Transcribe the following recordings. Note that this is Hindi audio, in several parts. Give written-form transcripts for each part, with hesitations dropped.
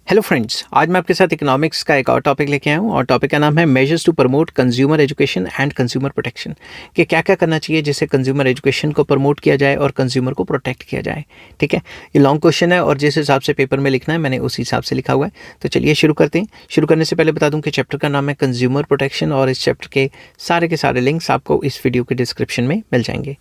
हेलो फ्रेंड्स, आज मैं आपके साथ इकोनॉमिक्स का एक और टॉपिक लेके आया हूँ और टॉपिक का नाम है measures to promote consumer education and consumer protection. कि क्या क्या करना चाहिए जिससे कंज्यूमर एजुकेशन को प्रमोट किया जाए और कंज्यूमर को प्रोटेक्ट किया जाए। ठीक है, ये लॉन्ग क्वेश्चन है और जिस हिसाब से पेपर में लिखना है मैंने उस हिसाब से लिखा हुआ है। तो चलिए शुरू करते हैं। शुरू करने से पहले बता दूँ कि चैप्टर का नाम है कंज्यूमर प्रोटेक्शन और इस चैप्टर के सारे लिंक्स आपको इस वीडियो के डिस्क्रिप्शन में मिल जाएंगे।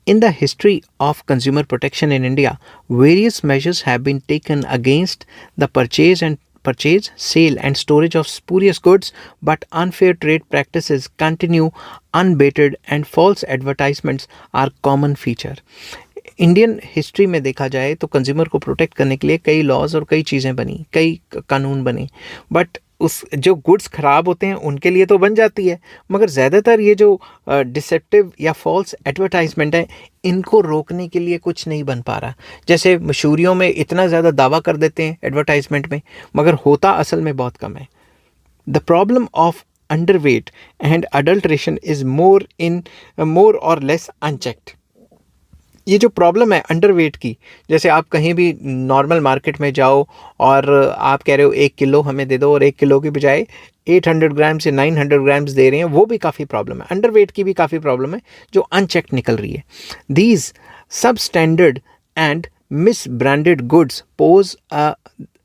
In the history of consumer protection in India, various measures have been taken against the purchase, sale, and storage of spurious goods, but unfair trade practices continue unabated, and false advertisements are common feature. Indian history में देखा जाए तो कंज्यूमर को प्रोटेक्ट करने के लिए कई लॉज और कई चीज़ें बनी, कई कानून बने, बट उस जो गुड्स ख़राब होते हैं उनके लिए तो बन जाती है, मगर ज़्यादातर ये जो डिसेप्टिव या फॉल्स एडवर्टाइजमेंट है इनको रोकने के लिए कुछ नहीं बन पा रहा। जैसे मशहूरियों में इतना ज़्यादा दावा कर देते हैं एडवर्टाइजमेंट में, मगर होता असल में बहुत कम है। The problem of underweight and adulteration is more और लेस अनचेक्ड। ये जो प्रॉब्लम है अंडरवेट की, जैसे आप कहीं भी नॉर्मल मार्केट में जाओ और आप कह रहे हो 1 किलो हमें दे दो और 1 किलो की बजाय 800 ग्राम्स या 900 ग्राम्स दे रहे हैं, वो भी काफ़ी प्रॉब्लम है। अंडरवेट की भी काफ़ी प्रॉब्लम है जो अनचेक्ड निकल रही है। These substandard and misbranded goods pose a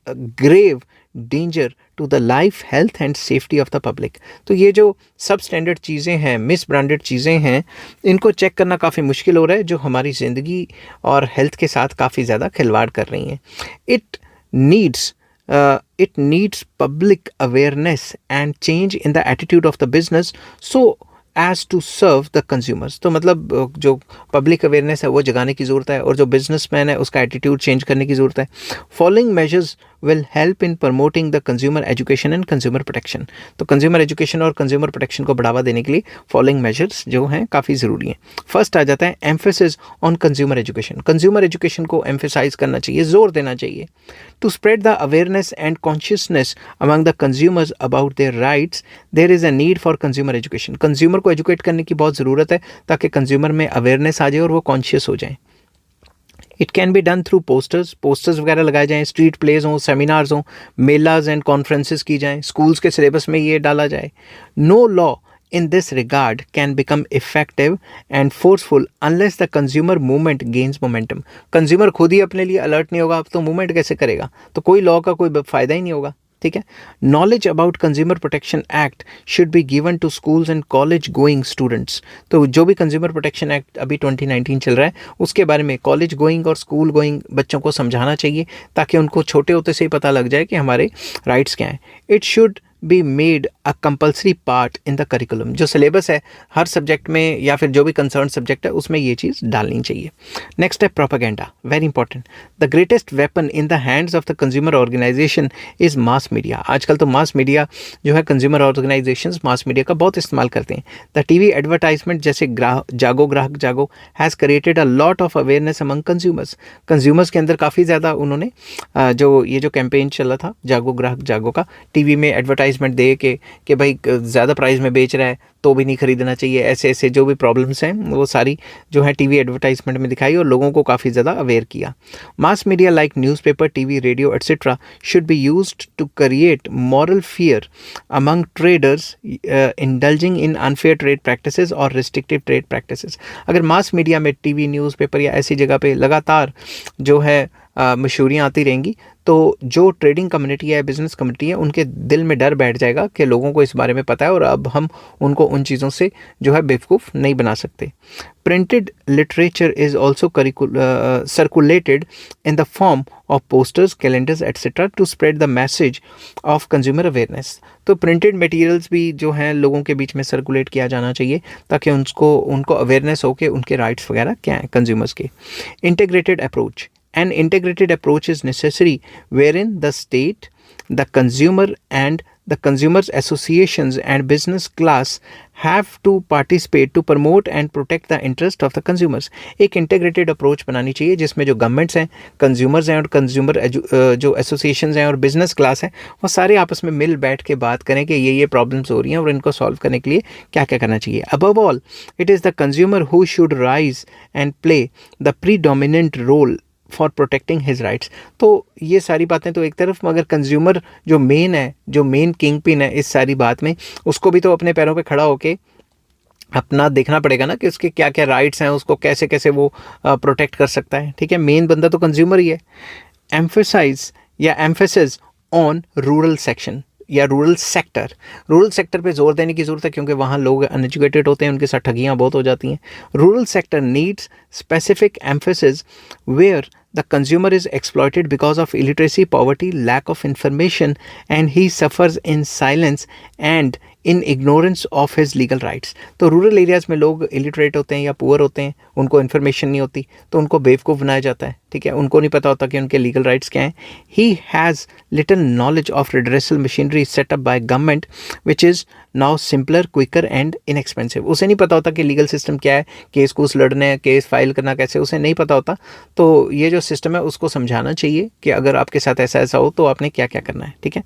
grave danger to the life, health and safety of the public. तो ये जो सब स्टैंडर्ड चीज़ें हैं, मिस ब्रांडेड चीज़ें हैं, इनको चेक करना काफ़ी मुश्किल हो रहा है, जो हमारी ज़िंदगी और हेल्थ के साथ काफ़ी ज़्यादा खिलवाड़ कर रही हैं। It needs public awareness and change in the attitude of the business so as to serve the consumers. तो मतलब जो पब्लिक अवेयरनेस है वो जगाने की ज़रूरत है और जो बिजनेसमैन है उसका एटीट्यूड चेंज करने की ज़रूरत है। Following measures will help in promoting the consumer education and consumer protection. तो कंज्यूमर एजुकेशन और कंज्यूमर प्रोटेक्शन को बढ़ावा देने के लिए फॉलोइंग मेजर्स जो हैं काफ़ी ज़रूरी हैं। फर्स्ट आ जाता है emphasis on consumer education. Consumer education को एम्फेसाइज करना चाहिए, जोर देना चाहिए। To spread the awareness and consciousness among the consumers about their rights there is a need for consumer education. Consumer को एजुकेट करने की बहुत ज़रूरत है ताकि कंज्यूमर में अवेयरनेस आ जाए और वो कॉन्शियस हो जाए। It can be done through posters वगैरह लगाए जाएँ, स्ट्रीट प्लेज हों, सेमिनार्स हों, मेलाज एंड कॉन्फ्रेंसेस की जाएँ, स्कूल्स के सिलेबस में ये डाला जाए। No law in this regard can become effective and forceful unless the consumer movement gains momentum। Consumer खुद ही अपने लिए अलर्ट नहीं होगा तो मूवमेंट कैसे करेगा, तो कोई लॉ का कोई फ़ायदा ही नहीं होगा। ठीक है, knowledge about consumer protection act should be given to schools and college going students. तो जो भी कंज्यूमर प्रोटेक्शन एक्ट अभी 2019 चल रहा है उसके बारे में कॉलेज गोइंग और स्कूल गोइंग बच्चों को समझाना चाहिए ताकि उनको छोटे होते से ही पता लग जाए कि हमारे राइट्स क्या हैं। It should be made a compulsory part in the curriculum. जो सिलेबस है हर सब्जेक्ट में या फिर जो भी कंसर्न सब्जेक्ट है उसमें ये चीज़ डालनी चाहिए। नेक्स्ट है propaganda, very important. The greatest weapon in the hands of the consumer organisation is mass media. आजकल तो मास मीडिया जो है कंज्यूमर ऑर्गेनाइजेशंस मास मीडिया का बहुत इस्तेमाल करते हैं। द टीवी एडवर्टाइजमेंट जैसे ग्राहक जागो has created a lot of awareness among consumers के अंदर काफ़ी ज़्यादा उन्होंने जो ये जो कैंपेन चला था ग्राहक जागो का, टीवी में एडवर्टाइजमेंट दे कि भाई ज़्यादा प्राइस में बेच रहा है तो भी नहीं खरीदना चाहिए, ऐसे ऐसे जो भी प्रॉब्लम्स हैं वो सारी जो है टीवी एडवर्टाइजमेंट में दिखाई और लोगों को काफ़ी ज़्यादा अवेयर किया। Mass media like newspaper, TV, radio etcetera should be used to create moral fear among traders indulging in unfair trade practices और रिस्ट्रिक्टिव ट्रेड प्रैक्टिसेस। अगर मास मीडिया में टीवी, न्यूज़पेपर या ऐसी जगह पे लगातार जो है मशहूरियाँ आती रहेंगी तो जो ट्रेडिंग कम्युनिटी है, बिजनेस कम्युनिटी है, उनके दिल में डर बैठ जाएगा कि लोगों को इस बारे में पता है और अब हम उनको उन चीज़ों से जो है बेवकूफ़ नहीं बना सकते। Printed literature is also circulated in the form of posters, calendars etcetera to spread the message of consumer awareness. तो प्रिंटेड मटेरियल्स भी जो हैं लोगों के बीच में सर्कुलेट किया जाना चाहिए ताकि उनको अवेयरनेस हो कि उनके राइट्स वगैरह क्या हैं कंज्यूमर्स के। Integrated approach, an integrated approach is necessary wherein the state, the consumer and the consumers associations and business class have to participate to promote and protect the interest of the consumers। एक integrated approach बनानी चाहिए जिसमें जो गवर्नमेंट्स हैं, कंज्यूमर्स हैं और कंज्यूमर जो एसोसिएशंस हैं और बिजनेस क्लास है वो सारे आपस में मिल बैठ के बात करें कि ये प्रॉब्लम्स हो रही हैं और इनको सॉल्व करने के लिए क्या क्या करना चाहिए। Above all it is the consumer who should rise and play the predominant role for protecting his rights. तो ये सारी बातें तो एक तरफ, मगर कंज्यूमर जो मेन है, जो मेन किंग पिन है इस सारी बात में, उसको भी तो अपने पैरों पे खड़ा होके अपना देखना पड़ेगा ना कि उसके क्या क्या राइट्स हैं, उसको कैसे कैसे वो प्रोटेक्ट कर सकता है। ठीक है, मेन बंदा तो कंज्यूमर ही है। एम्फेसाइज या एम्फेसिस ऑन रूरल सेक्शन या रूरल सेक्टर पे जोर देने की ज़रूरत है, क्योंकि वहाँ लोग अनएजुकेटेड होते हैं, उनके साथ ठगियाँ बहुत हो जाती हैं। Rural sector needs specific emphasis where the consumer is exploited because of illiteracy, poverty, lack of information, and he suffers in silence and in ignorance of his legal rights। तो रूरल एरियाज़ में लोग इलिटरेट होते हैं या पुअर होते हैं, उनको इन्फॉर्मेशन नहीं होती, तो उनको बेवकूफ़ बनाया जाता है। ठीक है, उनको नहीं पता होता कि उनके लीगल राइट्स क्या हैं। He has little knowledge of redressal machinery set up by government which is now simpler, quicker and inexpensive. उसे नहीं पता होता कि लीगल सिस्टम क्या है, केस कूस लड़ने, केस फाइल करना कैसे, उसे नहीं पता होता। तो ये जो सिस्टम है उसको समझाना चाहिए कि अगर आपके साथ ऐसा ऐसा हो तो आपने क्या क्या करना है। ठीक है,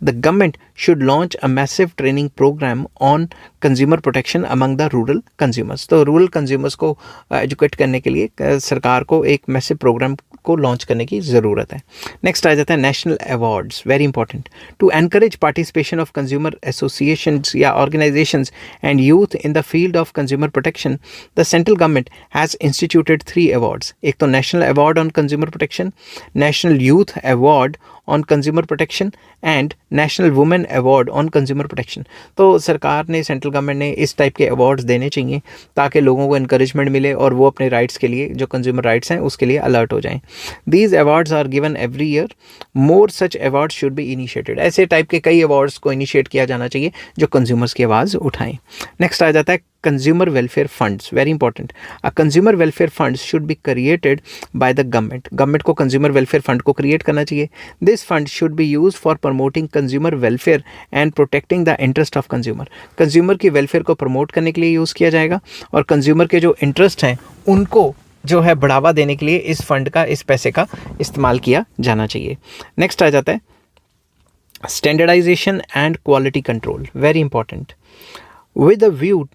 the government should launch a massive training programme on consumer protection among the rural consumers. तो रूरल कंज्यूमर्स को एजुकेट करने के लिए सरकार को एक मैसिव प्रोग्राम को लॉन्च करने की ज़रूरत है। नेक्स्ट आ जाता है national awards, very important. To encourage participation of consumer associations या organisations and youth in the field of consumer protection, the central government has instituted 3 awards. एक तो national award on consumer protection, national youth award on consumer protection and national women award on consumer protection. तो सरकार ने, सेंट्रल गवर्नमेंट ने इस टाइप के अवार्ड्स देने चाहिए ताकि लोगों को इनकरेजमेंट मिले और वो अपने राइट्स के लिए, जो कंज्यूमर राइट्स हैं उसके लिए अलर्ट हो जाएं। These awards are given every year, more such awards should be initiated. ऐसे टाइप के कई अवार्ड्स को इनिशिएट किया जाना चाहिए जो कंज्यूमर्स की आवाज़ उठाएं। नेक्स्ट आ जाता है consumer welfare funds, very important. A consumer welfare funds should be created by the government. Government को कंज्यूमर वेलफेयर फंड को क्रिएट करना चाहिए। This fund should be use for promoting consumer welfare and protecting the interest of consumer. Consumer की वेलफेयर को प्रमोट करने के लिए यूज़ किया जाएगा और कंज्यूमर के जो इंटरेस्ट हैं उनको जो है बढ़ावा देने के लिए इस फंड का, इस पैसे का इस्तेमाल किया जाना चाहिए। नेक्स्ट आ जाता है standardisation and quality control, very important. With a view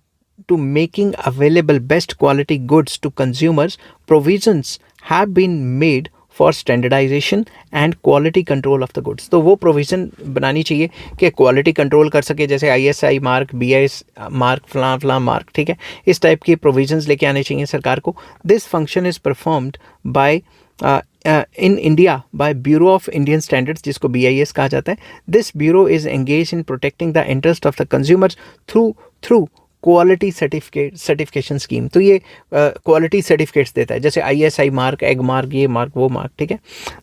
to making available best quality goods to consumers, provisions have been made for standardization and quality control of the goods। तो वो प्रोविज़न बनानी चाहिए कि क्वालिटी कंट्रोल कर सके, जैसे ISI मार्क, BIS मार्क, फलां मार्क। ठीक है, इस टाइप की प्रोविजंस लेके आने चाहिए सरकार को। This function is performed by in India by Bureau of Indian Standards, जिसको BIS कहा जाता है। This bureau is engage in protecting the interest of the consumers through quality certification scheme. तो ये क्वालिटी सर्टिफिकेट्स देता है, जैसे ISI मार्क, एग मार्क, ये मार्क, वो मार्क। ठीक है,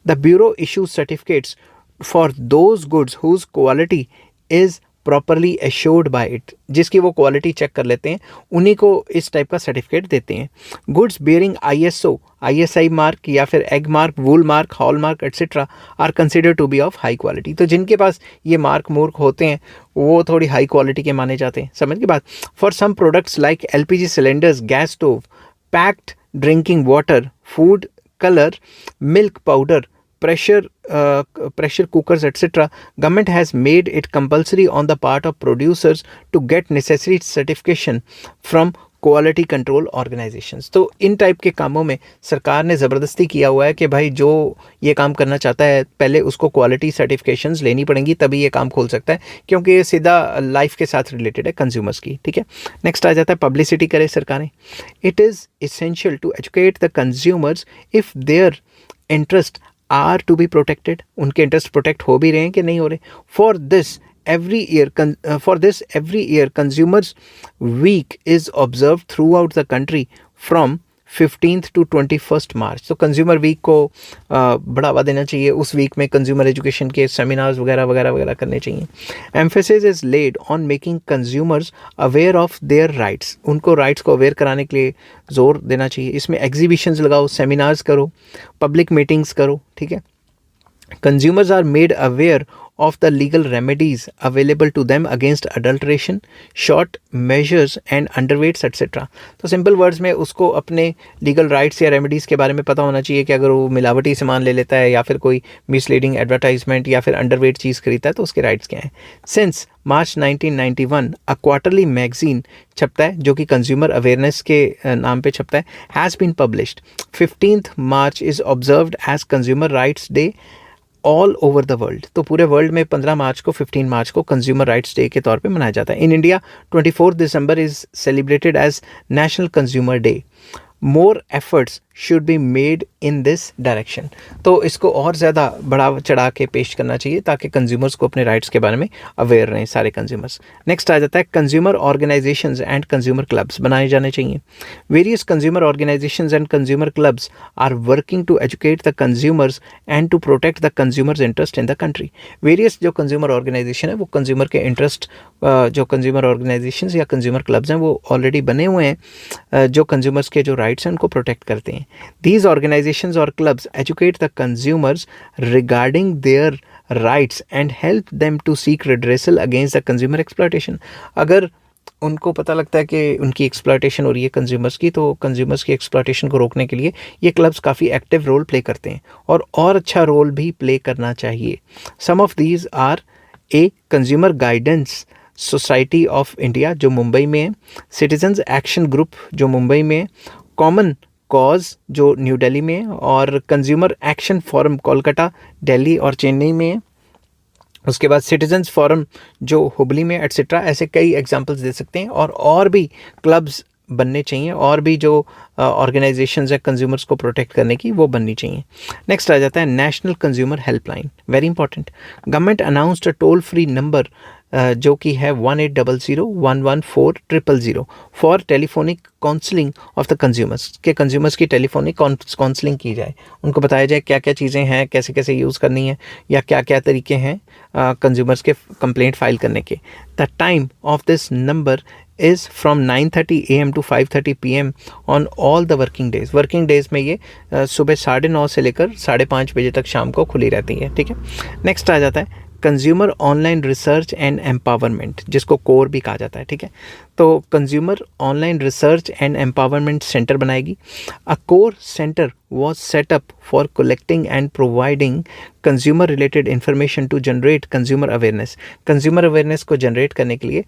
the bureau issues certificates for those goods whose quality is properly assured by it. जिसकी वो क्वालिटी चेक कर लेते हैं उन्हीं को इस टाइप का सर्टिफिकेट देते हैं। Goods bearing ISO, ISI mark या फिर egg mark, wool mark, hallmark etcetera are consider to be of high quality. तो जिनके पास ये मार्क मूर्क होते हैं वो थोड़ी हाई क्वालिटी के माने जाते हैं। समझ के बात। For some products like LPG cylinders, gas stove, packed drinking water, food colour, milk powder, pressure cookers, etc., government has made it compulsory on the part of producers to get necessary certification from quality control organisations. तो इन टाइप के कामों में सरकार ने ज़बरदस्ती किया हुआ है कि भाई जो ये काम करना चाहता है पहले उसको क्वालिटी सर्टिफिकेशंस लेनी पड़ेंगी, तभी ये काम खोल सकता है, क्योंकि ये सीधा लाइफ के साथ रिलेटेड है कंज्यूमर्स की। ठीक है, नेक्स्ट आ जाता है पब्लिसिटी करे सरकारें। It is essential to educate the consumers if their interest are to be protected. उनके इंटरेस्ट प्रोटेक्ट हो भी रहे हैं कि नहीं हो रहे। For this every year consumers week is observed throughout the country from 15th to 21st March। तो कंज्यूमर वीक को बढ़ावा देना चाहिए। उस वीक में कंज्यूमर एजुकेशन के सेमिनार्स वगैरह वगैरह वगैरह करने चाहिए। Emphasis is laid on making consumers aware of their rights. उनको राइट्स को अवेयर कराने के लिए जोर देना चाहिए। इसमें एग्जीबिशंस लगाओ, सेमिनार्स करो, पब्लिक मीटिंग्स करो। ठीक है, consumers are made aware of the legal remedies available to them against adulteration, short measures and underweights etc. तो सिंपल वर्ड्स में उसको अपने लीगल राइट्स या रेमेडीज़ के बारे में पता होना चाहिए कि अगर वो मिलावटी सामान ले लेता है या फिर कोई मिसलीडिंग एडवर्टाइजमेंट या फिर अंडरवेट चीज़ खरीदता है तो उसके राइट्स क्या हैं. Since March 1991 a quarterly magazine छपता है जो कि कंज्यूमर अवेयरनेस के नाम पे छपता है, has been published. 15th March is observed as consumer rights day all over the world. तो पूरे वर्ल्ड में 15 मार्च को 15 मार्च को कंज्यूमर राइट्स डे के तौर पे मनाया जाता है. In India 24 December is celebrated as national consumer day. More efforts should be made in this direction. तो इसको और ज़्यादा बढ़ा चढ़ा के पेश करना चाहिए ताकि कंज्यूमर्स को अपने राइट्स के बारे में अवेयर रहें सारे कंज्यूमर्स. नेक्स्ट आ जाता है consumer organisations and consumer clubs बनाए जाने चाहिए. Various consumer organisations and consumer clubs are working to educate the consumers and to protect the consumers interest in the country. Various जो कंज्यूमर ऑर्गेनाइजेशन है वो कंज्यूमर के इंटरेस्ट, जो कंज्यूमर ऑर्गेनाइजेशंस या कंज्यूमर क्लब्स हैं वो ऑलरेडी बने हुए हैं जो कंज्यूमर्स के जो राइट्स हैं उनको प्रोटेक्ट करते हैं. These organizations or clubs educate the consumers regarding their rights and help them to seek redressal against the consumer exploitation. अगर उनको पता लगता है कि उनकी एक्सप्लॉयटेशन हो रही है कंज्यूमर्स की, तो कंज्यूमर्स की एक्सप्लॉयटेशन को रोकने के लिए ये क्लब्स काफ़ी एक्टिव रोल प्ले करते हैं और अच्छा रोल भी प्ले करना चाहिए. Some of these are a consumer guidance society of India जो मुंबई में है, सिटीजन्स एक्शन ग्रुप जो मुंबई में है, कॉमन कॉज जो न्यू दिल्ली में है और consumer action forum Kolkata, Delhi और चेन्नई में है. उसके बाद सिटीजन्स फोरम जो हुबली में एट्सेट्रा. ऐसे कई एग्जांपल्स दे सकते हैं और भी क्लब्स बनने चाहिए और भी जो ऑर्गेनाइजेशंस है कंज्यूमर्स को प्रोटेक्ट करने की वो बननी चाहिए. नेक्स्ट आ जाता है national consumer helpline. Very important. Government announced a toll free number जो कि है 1800114000 for telephonic counselling of the consumers. के कंज्यूमर्स की टेलीफोनिक काउंसलिंग की जाए, उनको बताया जाए क्या क्या चीज़ें हैं, कैसे कैसे यूज़ करनी है या क्या क्या तरीके हैं कंज्यूमर्स के कंप्लेंट फाइल करने के. The time of this number is from 9:30 AM to 5:30 PM on all the working days. Working days में ये सुबह 9:30 से लेकर 5:30 बजे तक शाम को खुली रहती है. ठीक है. नेक्स्ट आ जाता है consumer online research and empowerment जिसको कोर भी कहा जाता है. ठीक है. तो consumer online research and empowerment centre बनाएगी. A CORE centre was set up for collecting and providing consumer related information to generate consumer awareness. consumer awareness को generate करने के लिए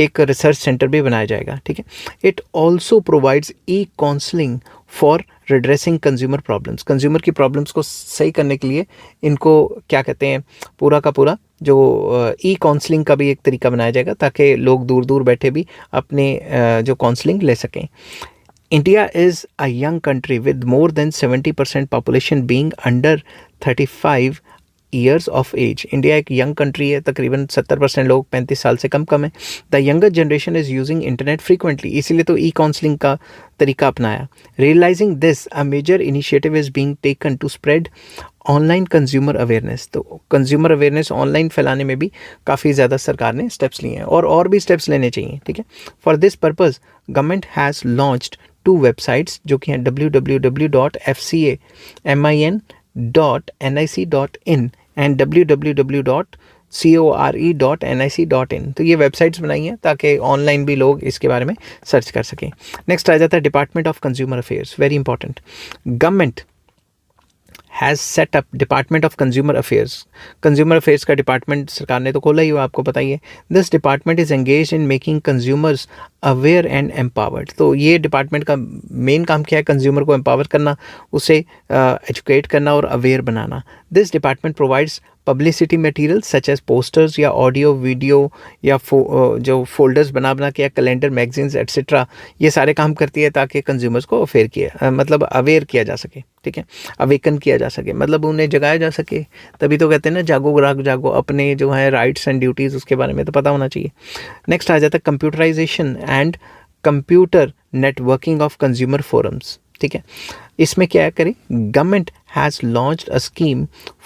एक research center भी बनाया जाएगा. ठीक है. It also provides e-counseling for redressing consumer problems. consumer की problems को सही करने के लिए इनको क्या कहते हैं पूरा का पूरा जो ई-काउंसलिंग का भी एक तरीका बनाया जाएगा ताकि लोग दूर दूर बैठे भी अपने जो काउंसलिंग ले सकें. India is a young country with more than 70% population being under 35 years of age. India एक यंग कंट्री है, तकरीबन 70% लोग 35 साल से कम है. The younger generation is using internet frequently, इसीलिए तो ई काउंसलिंग का तरीका अपनाया. Realising this a major initiative is being taken to spread online consumer awareness. तो कंज्यूमर अवेयरनेस ऑनलाइन फैलाने में भी काफ़ी ज़्यादा सरकार ने स्टेप्स लिए हैं और भी स्टेप्स लेने चाहिए. ठीक है. For this purpose government has launched 2 websites जो कि हैं www.fcamin.nic.in एंड www.core.nic.in. तो ये वेबसाइट्स बनाई हैं ताकि ऑनलाइन भी लोग इसके बारे में सर्च कर सकें. नेक्स्ट आ जाता है department of consumer affairs. Very important. Government has set up department of consumer affairs. Consumer affairs का डिपार्टमेंट सरकार ने तो खोला ही हुआ, आपको पता ही है. This department is engage in making consumers aware and empowered. तो ये डिपार्टमेंट का मेन काम क्या है? कंज्यूमर को एम्पावर करना, उसे एजुकेट करना और अवेयर बनाना. This department provides publicity material such as posters या ऑडियो वीडियो या जो फोल्डर्स बना के या कैलेंडर मैगजीन्स एट्सेट्रा, ये सारे काम करती है ताकि कंज्यूमर्स को अवेयर किया जा सके. ठीक है. अवेकन किया जा सके, मतलब उन्हें जगाया जा सके. तभी तो कहते हैं ना जागो ग्राहक जागो, अपने जो है राइट्स एंड ड्यूटीज़ उसके बारे में तो पता होना चाहिए. नेक्स्ट आ जाता है computerisation and computer networking of consumer forums. ठीक है. इसमें क्या करें? Government has launched a scheme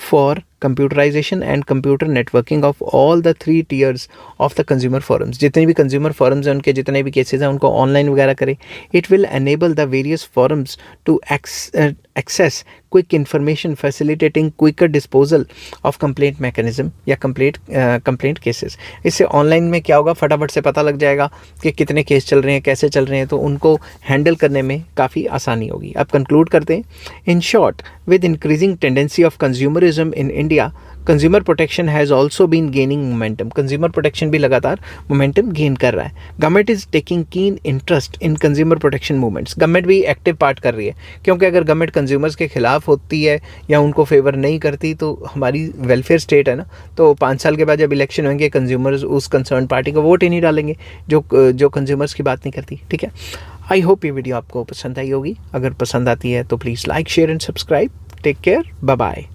for computerisation and computer networking of all the 3 tiers of the consumer forums. जितने भी कंज्यूमर फोरम्स हैं उनके जितने भी केसेस हैं उनको ऑनलाइन वगैरह करें. It will enable the various forums to access quick information, facilitating quicker disposal of complaint mechanism या कंप्लेंट केसेस। इससे ऑनलाइन में क्या होगा, फटाफट से पता लग जाएगा कि कितने केस चल रहे हैं, कैसे चल रहे हैं, तो उनको हैंडल करने में काफ़ी आसानी होगी। अब कंक्लूड करते हैं। In short, with increasing tendency of consumerism in India, consumer protection has also been gaining momentum. Consumer protection भी लगातार मोमेंटम गेन कर रहा है। Government is taking keen interest in consumer protection movements. Government भी एक्टिव पार्ट कर रही है, क्योंकि अगर गवर्नमेंट कंज्यूमर्स के खिलाफ होती है या उनको फेवर नहीं करती तो हमारी वेलफेयर स्टेट है ना, तो 5 साल के बाद जब इलेक्शन होंगे कंज्यूमर्स उस कंसर्न पार्टी को वोट ही नहीं डालेंगे जो कंज्यूमर्स की बात नहीं करती। ठीक है, आई होप ये वीडियो आपको पसंद आई होगी। अगर पसंद आती है तो please like, share and subscribe. Take care, bye bye.